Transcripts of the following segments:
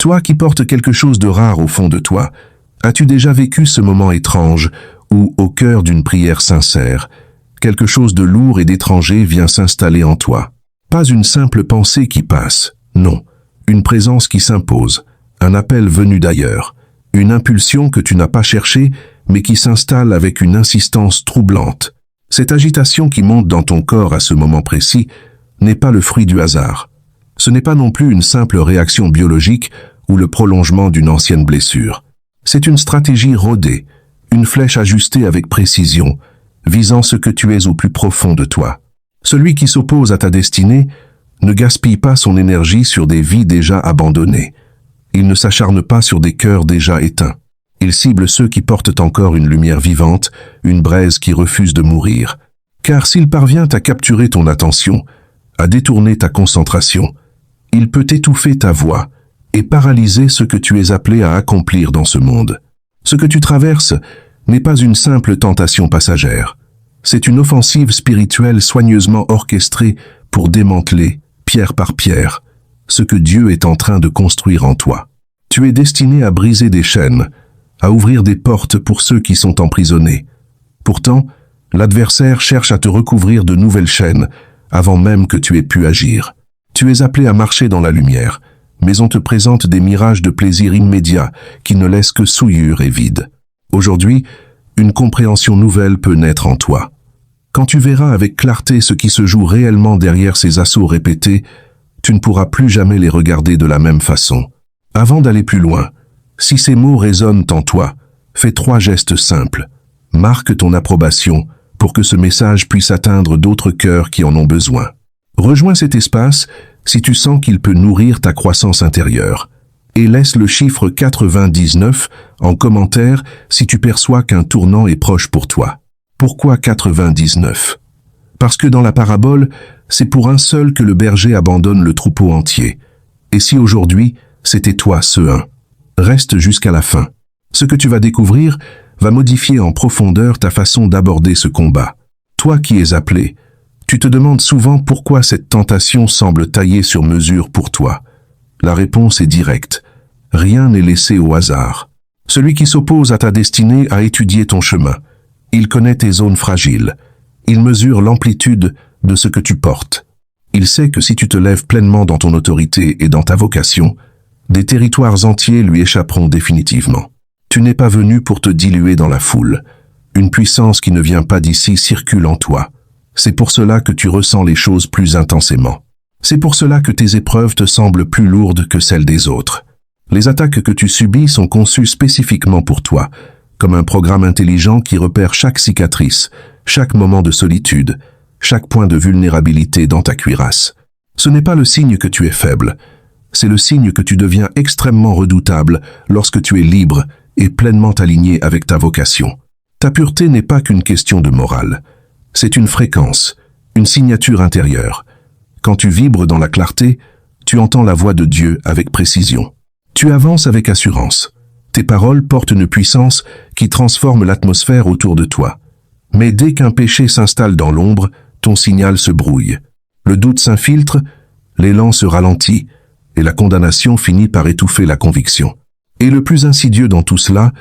Toi qui portes quelque chose de rare au fond de toi, as-tu déjà vécu ce moment étrange où, au cœur d'une prière sincère, quelque chose de lourd et d'étranger vient s'installer en toi? Pas une simple pensée qui passe, non, une présence qui s'impose, un appel venu d'ailleurs, une impulsion que tu n'as pas cherchée, mais qui s'installe avec une insistance troublante. Cette agitation qui monte dans ton corps à ce moment précis n'est pas le fruit du hasard. Ce n'est pas non plus une simple réaction biologique ou le prolongement d'une ancienne blessure. C'est une stratégie rodée, une flèche ajustée avec précision, visant ce que tu es au plus profond de toi. Celui qui s'oppose à ta destinée ne gaspille pas son énergie sur des vies déjà abandonnées. Il ne s'acharne pas sur des cœurs déjà éteints. Il cible ceux qui portent encore une lumière vivante, une braise qui refuse de mourir. Car s'il parvient à capturer ton attention, à détourner ta concentration, il peut étouffer ta voix et paralyser ce que tu es appelé à accomplir dans ce monde. Ce que tu traverses n'est pas une simple tentation passagère. C'est une offensive spirituelle soigneusement orchestrée pour démanteler, pierre par pierre, ce que Dieu est en train de construire en toi. Tu es destiné à briser des chaînes, à ouvrir des portes pour ceux qui sont emprisonnés. Pourtant, l'adversaire cherche à te recouvrir de nouvelles chaînes avant même que tu aies pu agir. Tu es appelé à marcher dans la lumière, mais on te présente des mirages de plaisir immédiat qui ne laissent que souillure et vide. Aujourd'hui, une compréhension nouvelle peut naître en toi. Quand tu verras avec clarté ce qui se joue réellement derrière ces assauts répétés, tu ne pourras plus jamais les regarder de la même façon. Avant d'aller plus loin, si ces mots résonnent en toi, fais 3 gestes simples. Marque ton approbation pour que ce message puisse atteindre d'autres cœurs qui en ont besoin. Rejoins cet espace si tu sens qu'il peut nourrir ta croissance intérieure. Et laisse le chiffre 99 en commentaire si tu perçois qu'un tournant est proche pour toi. Pourquoi 99? Parce que dans la parabole, c'est pour un seul que le berger abandonne le troupeau entier. Et si aujourd'hui, c'était toi ce un? Reste jusqu'à la fin. Ce que tu vas découvrir va modifier en profondeur ta façon d'aborder ce combat. Toi qui es appelé, tu te demandes souvent pourquoi cette tentation semble taillée sur mesure pour toi. La réponse est directe. Rien n'est laissé au hasard. Celui qui s'oppose à ta destinée a étudié ton chemin. Il connaît tes zones fragiles. Il mesure l'amplitude de ce que tu portes. Il sait que si tu te lèves pleinement dans ton autorité et dans ta vocation, des territoires entiers lui échapperont définitivement. Tu n'es pas venu pour te diluer dans la foule. Une puissance qui ne vient pas d'ici circule en toi. C'est pour cela que tu ressens les choses plus intensément. C'est pour cela que tes épreuves te semblent plus lourdes que celles des autres. Les attaques que tu subis sont conçues spécifiquement pour toi, comme un programme intelligent qui repère chaque cicatrice, chaque moment de solitude, chaque point de vulnérabilité dans ta cuirasse. Ce n'est pas le signe que tu es faible, c'est le signe que tu deviens extrêmement redoutable lorsque tu es libre et pleinement aligné avec ta vocation. Ta pureté n'est pas qu'une question de morale, c'est une fréquence, une signature intérieure. Quand tu vibres dans la clarté, tu entends la voix de Dieu avec précision. Tu avances avec assurance. Tes paroles portent une puissance qui transforme l'atmosphère autour de toi. Mais dès qu'un péché s'installe dans l'ombre, ton signal se brouille. Le doute s'infiltre, l'élan se ralentit, et la condamnation finit par étouffer la conviction. Et le plus insidieux dans tout cela,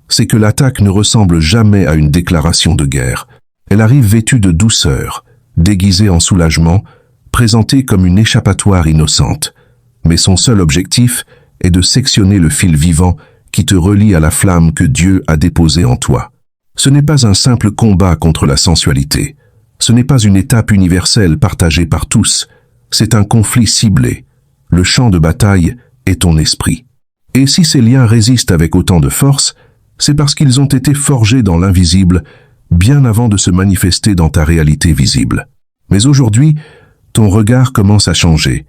c'est que l'attaque ne ressemble jamais à une déclaration de guerre. Elle arrive vêtue de douceur, déguisée en soulagement, présentée comme une échappatoire innocente. Mais son seul objectif est de sectionner le fil vivant qui te relie à la flamme que Dieu a déposée en toi. Ce n'est pas un simple combat contre la sensualité. Ce n'est pas une étape universelle partagée par tous. C'est un conflit ciblé. Le champ de bataille est ton esprit. Et si ces liens résistent avec autant de force, c'est parce qu'ils ont été forgés dans l'invisible bien avant de se manifester dans ta réalité visible. Mais aujourd'hui, ton regard commence à changer.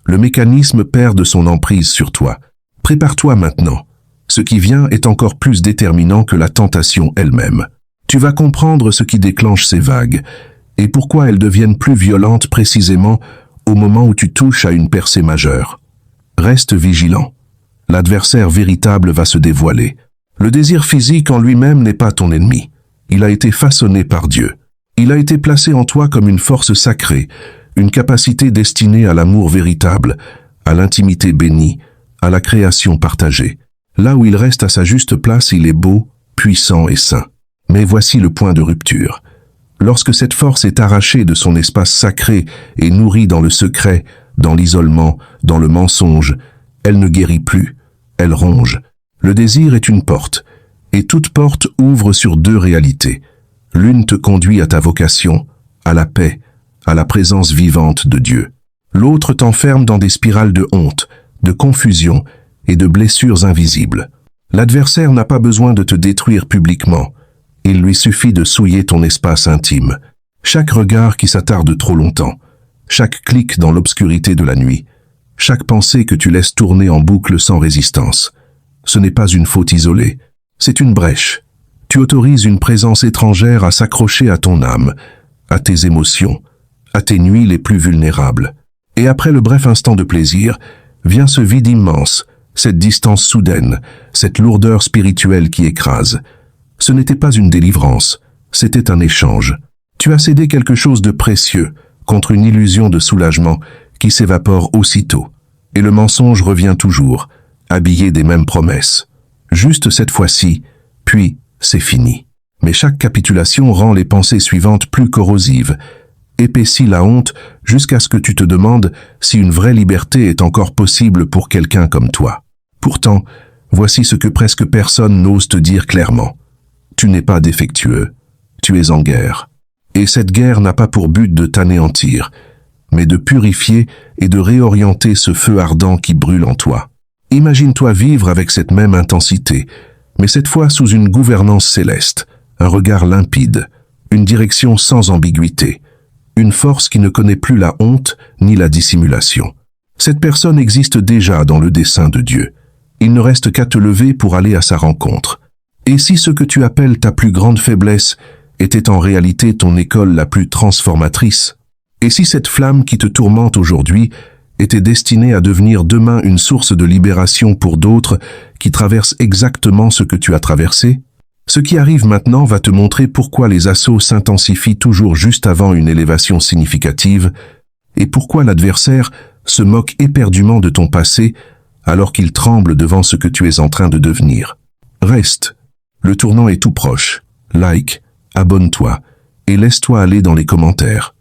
Le mécanisme perd de son emprise sur toi. Prépare-toi maintenant. Ce qui vient est encore plus déterminant que la tentation elle-même. Tu vas comprendre ce qui déclenche ces vagues et pourquoi elles deviennent plus violentes précisément au moment où tu touches à une percée majeure. Reste vigilant. L'adversaire véritable va se dévoiler. Le désir physique en lui-même n'est pas ton ennemi. Il a été façonné par Dieu. Il a été placé en toi comme une force sacrée, une capacité destinée à l'amour véritable, à l'intimité bénie, à la création partagée. Là où il reste à sa juste place, il est beau, puissant et saint. Mais voici le point de rupture. Lorsque cette force est arrachée de son espace sacré et nourrie dans le secret, dans l'isolement, dans le mensonge, elle ne guérit plus, elle ronge. Le désir est une porte, et toute porte ouvre sur deux réalités. L'une te conduit à ta vocation, à la paix, à la présence vivante de Dieu. L'autre t'enferme dans des spirales de honte, de confusion et de blessures invisibles. L'adversaire n'a pas besoin de te détruire publiquement. Il lui suffit de souiller ton espace intime. Chaque regard qui s'attarde trop longtemps, chaque clic dans l'obscurité de la nuit, chaque pensée que tu laisses tourner en boucle sans résistance. Ce n'est pas une faute isolée, c'est une brèche. Tu autorises une présence étrangère à s'accrocher à ton âme, à tes émotions, à tes nuits les plus vulnérables. Et après le bref instant de plaisir, vient ce vide immense, cette distance soudaine, cette lourdeur spirituelle qui écrase. Ce n'était pas une délivrance, c'était un échange. Tu as cédé quelque chose de précieux contre une illusion de soulagement qui s'évapore aussitôt. Et le mensonge revient toujours, habillé des mêmes promesses. Juste cette fois-ci, puis c'est fini. Mais chaque capitulation rend les pensées suivantes plus corrosives, épaissit la honte jusqu'à ce que tu te demandes si une vraie liberté est encore possible pour quelqu'un comme toi. Pourtant, voici ce que presque personne n'ose te dire clairement. Tu n'es pas défectueux, tu es en guerre. Et cette guerre n'a pas pour but de t'anéantir, mais de purifier et de réorienter ce feu ardent qui brûle en toi. Imagine-toi vivre avec cette même intensité, mais cette fois sous une gouvernance céleste, un regard limpide, une direction sans ambiguïté, une force qui ne connaît plus la honte ni la dissimulation. Cette personne existe déjà dans le dessein de Dieu. Il ne reste qu'à te lever pour aller à sa rencontre. Et si ce que tu appelles ta plus grande faiblesse était en réalité ton école la plus transformatrice? Et si cette flamme qui te tourmente aujourd'hui était destinée à devenir demain une source de libération pour d'autres qui traversent exactement ce que tu as traversé? Ce qui arrive maintenant va te montrer pourquoi les assauts s'intensifient toujours juste avant une élévation significative et pourquoi l'adversaire se moque éperdument de ton passé alors qu'il tremble devant ce que tu es en train de devenir. Reste, le tournant est tout proche. Like, abonne-toi et laisse-toi aller dans les commentaires.